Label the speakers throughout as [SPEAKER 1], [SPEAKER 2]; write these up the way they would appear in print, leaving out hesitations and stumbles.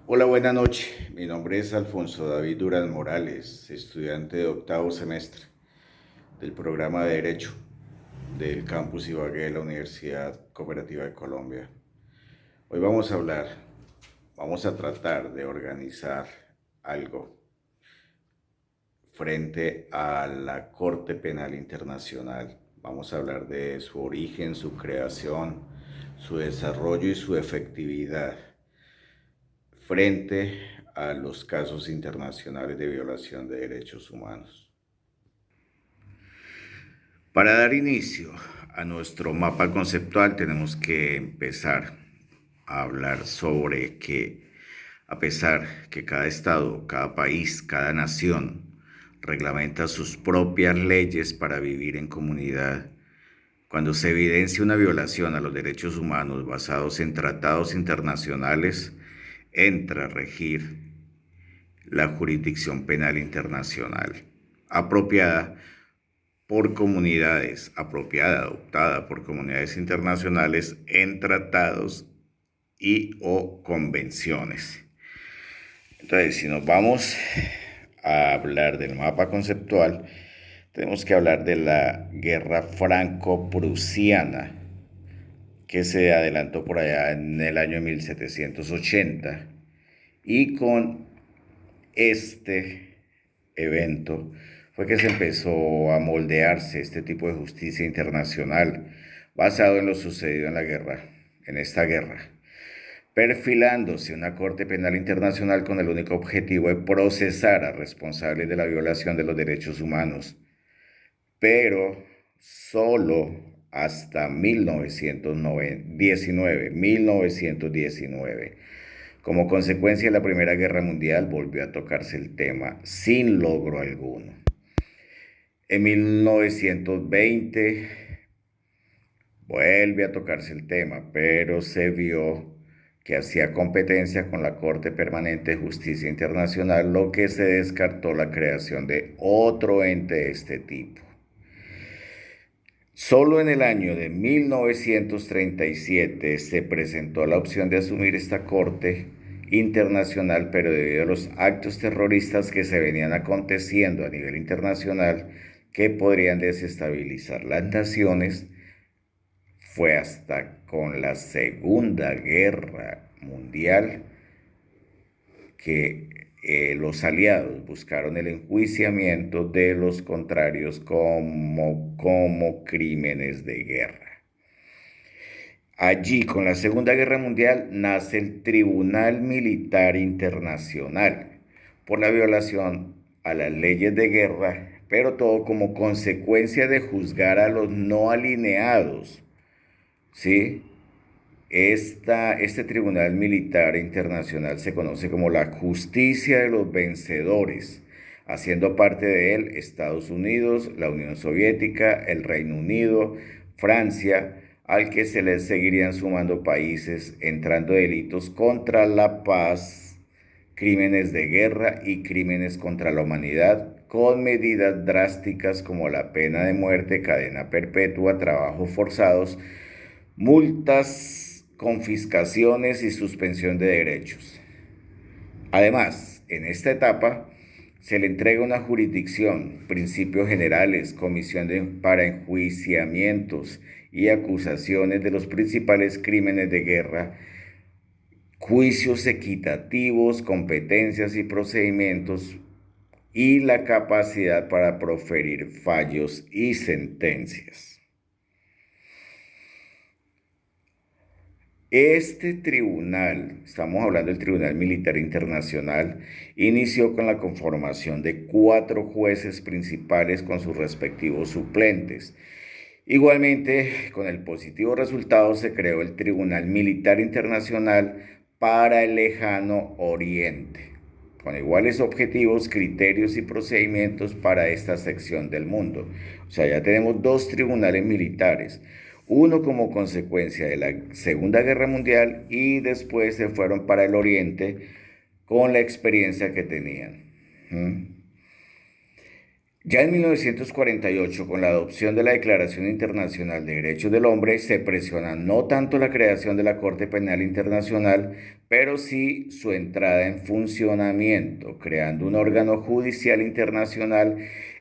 [SPEAKER 1] Hola, buena noche. Mi nombre es Alfonso David Durán Morales, estudiante de octavo semestre del programa de Derecho del Campus Ibagué de la Universidad Cooperativa de Colombia. Hoy vamos a tratar de organizar algo frente a la Corte Penal Internacional. Vamos a hablar de su origen, su creación, su desarrollo y su efectividad frente a los casos internacionales de violación de derechos humanos. Para dar inicio a nuestro mapa conceptual tenemos que empezar a hablar sobre que a pesar que cada estado, cada país, cada nación reglamenta sus propias leyes para vivir en comunidad, cuando se evidencia una violación a los derechos humanos basados en tratados internacionales, entra a regir la jurisdicción penal internacional, apropiada adoptada por comunidades internacionales en tratados y o convenciones. Entonces, si nos vamos a hablar del mapa conceptual, tenemos que hablar de la guerra franco-prusiana, que se adelantó por allá en el año 1780, y con este evento fue que se empezó a moldearse este tipo de justicia internacional basado en lo sucedido en esta guerra, perfilándose una Corte Penal Internacional con el único objetivo de procesar a responsables de la violación de los derechos humanos, pero solo hasta 1919. Como consecuencia de la Primera Guerra Mundial volvió a tocarse el tema sin logro alguno. En 1920 vuelve a tocarse el tema, pero se vio que hacía competencia con la Corte Permanente de Justicia Internacional, lo que se descartó la creación de otro ente de este tipo. Solo en el año de 1937 se presentó la opción de asumir esta Corte internacional, pero debido a los actos terroristas que se venían aconteciendo a nivel internacional que podrían desestabilizar las naciones, fue hasta con la Segunda Guerra Mundial que los aliados buscaron el enjuiciamiento de los contrarios como crímenes de guerra. Allí, con la Segunda Guerra Mundial, nace el Tribunal Militar Internacional por la violación a las leyes de guerra, pero todo como consecuencia de juzgar a los no alineados, ¿sí? Este Tribunal Militar Internacional se conoce como la justicia de los vencedores, haciendo parte de él Estados Unidos, la Unión Soviética, el Reino Unido, Francia, al que se les seguirían sumando países entrando delitos contra la paz, crímenes de guerra y crímenes contra la humanidad, con medidas drásticas como la pena de muerte, cadena perpetua, trabajos forzados, multas, confiscaciones y suspensión de derechos. Además, en esta etapa se le entrega una jurisdicción, principios generales, para enjuiciamientos y acusaciones de los principales crímenes de guerra, juicios equitativos, competencias y procedimientos, y la capacidad para proferir fallos y sentencias. Este tribunal, estamos hablando del Tribunal Militar Internacional, inició con la conformación de 4 jueces principales con sus respectivos suplentes. Igualmente, con el positivo resultado se creó el Tribunal Militar Internacional para el Lejano Oriente, con iguales objetivos, criterios y procedimientos para esta sección del mundo. O sea, ya tenemos 2 tribunales militares, uno como consecuencia de la Segunda Guerra Mundial y después se fueron para el Oriente con la experiencia que tenían. Ya en 1948, con la adopción de la Declaración Internacional de Derechos del Hombre, se presiona no tanto la creación de la Corte Penal Internacional, pero sí su entrada en funcionamiento, creando un órgano judicial internacional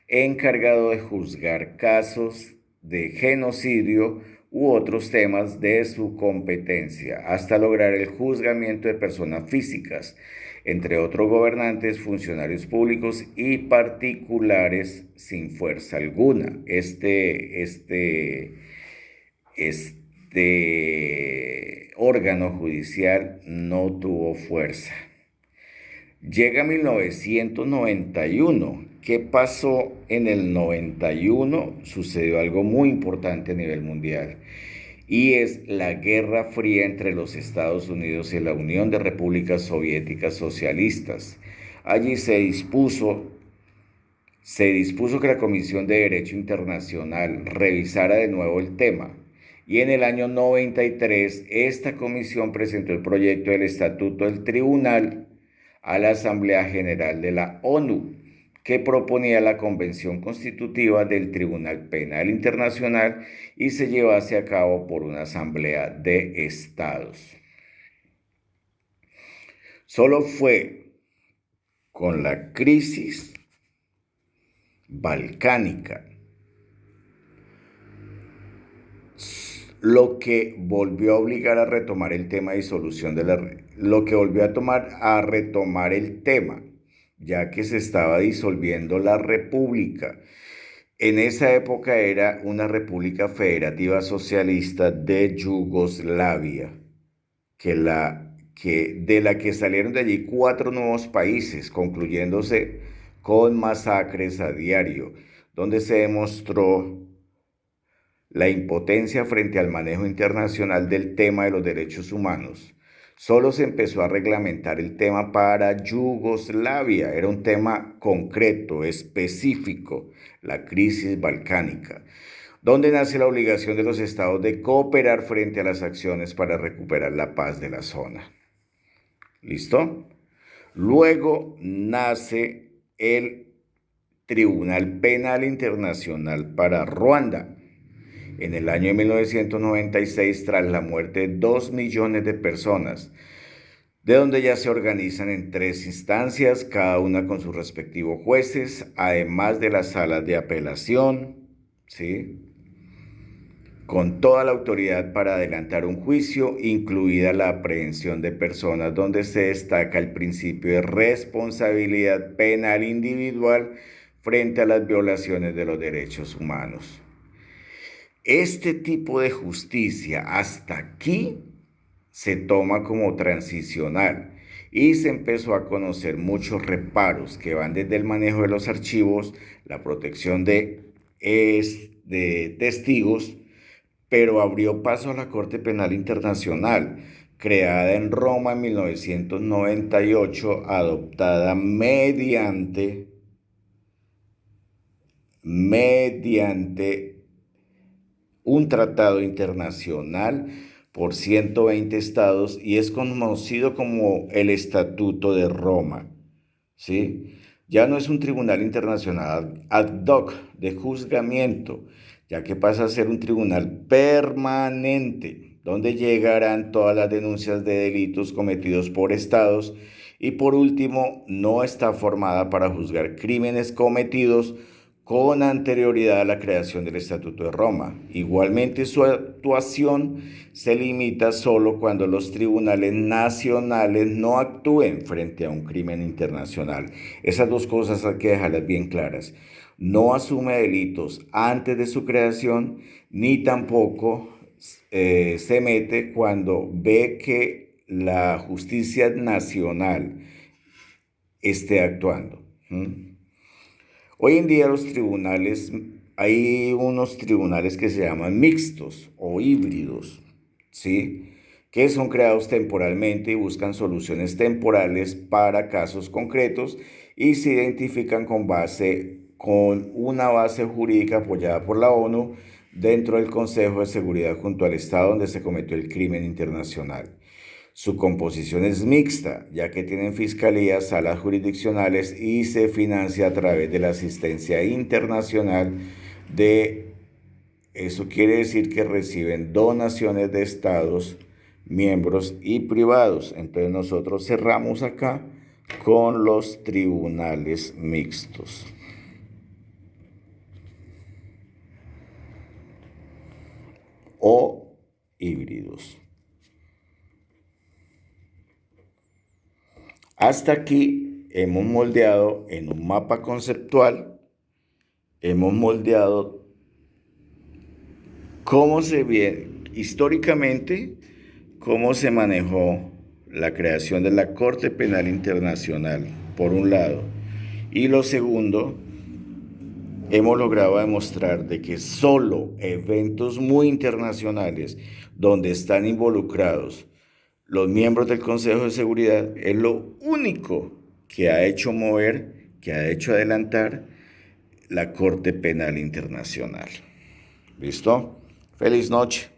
[SPEAKER 1] encargado de juzgar casos de genocidio u otros temas de su competencia, hasta lograr el juzgamiento de personas físicas, entre otros gobernantes, funcionarios públicos y particulares sin fuerza alguna. Este órgano judicial no tuvo fuerza. Llega 1991. ¿Qué pasó en el 91? Sucedió algo muy importante a nivel mundial, y es la Guerra Fría entre los Estados Unidos y la Unión de Repúblicas Soviéticas Socialistas. Allí se dispuso que la Comisión de Derecho Internacional revisara de nuevo el tema. Y en el año 93, esta comisión presentó el proyecto del Estatuto del Tribunal a la Asamblea General de la ONU, que proponía la Convención Constitutiva del Tribunal Penal Internacional y se llevase a cabo por una asamblea de estados. Solo fue con la crisis balcánica lo que volvió a obligar a retomar el tema de disolución de retomar el tema, ya que se estaba disolviendo la república. En esa época era una república federativa socialista de Yugoslavia, de la que salieron de allí 4 nuevos países, concluyéndose con masacres a diario, donde se demostró la impotencia frente al manejo internacional del tema de los derechos humanos. Solo se empezó a reglamentar el tema para Yugoslavia. Era un tema concreto, específico, la crisis balcánica, donde nace la obligación de los estados de cooperar frente a las acciones para recuperar la paz de la zona. ¿Listo? Luego nace el Tribunal Penal Internacional para Ruanda. En el año 1996, tras la muerte de 2 millones de personas, de donde ya se organizan en 3 instancias, cada una con sus respectivos jueces, además de las salas de apelación, ¿sí?, con toda la autoridad para adelantar un juicio, incluida la aprehensión de personas, donde se destaca el principio de responsabilidad penal individual frente a las violaciones de los derechos humanos. Este tipo de justicia hasta aquí se toma como transicional y se empezó a conocer muchos reparos que van desde el manejo de los archivos, la protección de testigos, pero abrió paso a la Corte Penal Internacional, creada en Roma en 1998, adoptada mediante un tratado internacional por 120 estados y es conocido como el Estatuto de Roma, ¿sí? Ya no es un tribunal internacional ad hoc de juzgamiento, ya que pasa a ser un tribunal permanente, donde llegarán todas las denuncias de delitos cometidos por estados y por último, no está formada para juzgar crímenes cometidos con anterioridad a la creación del Estatuto de Roma. Igualmente, su actuación se limita solo cuando los tribunales nacionales no actúen frente a un crimen internacional. Esas 2 cosas hay que dejarlas bien claras. No asume delitos antes de su creación, ni tampoco se mete cuando ve que la justicia nacional esté actuando. Hoy en día hay unos tribunales que se llaman mixtos o híbridos, ¿sí?, que son creados temporalmente y buscan soluciones temporales para casos concretos y se identifican con una base jurídica apoyada por la ONU dentro del Consejo de Seguridad junto al Estado donde se cometió el crimen internacional. Su composición es mixta, ya que tienen fiscalías, salas jurisdiccionales y se financia a través de la asistencia internacional eso quiere decir que reciben donaciones de estados miembros y privados. Entonces nosotros cerramos acá con los tribunales mixtos. O híbridos. Hasta aquí hemos moldeado en un mapa conceptual, hemos moldeado cómo se ve históricamente, cómo se manejó la creación de la Corte Penal Internacional, por un lado, y lo segundo, hemos logrado demostrar de que solo eventos muy internacionales donde están involucrados los miembros del Consejo de Seguridad es lo único que ha hecho mover, que ha hecho adelantar la Corte Penal Internacional. ¿Listo? Feliz noche.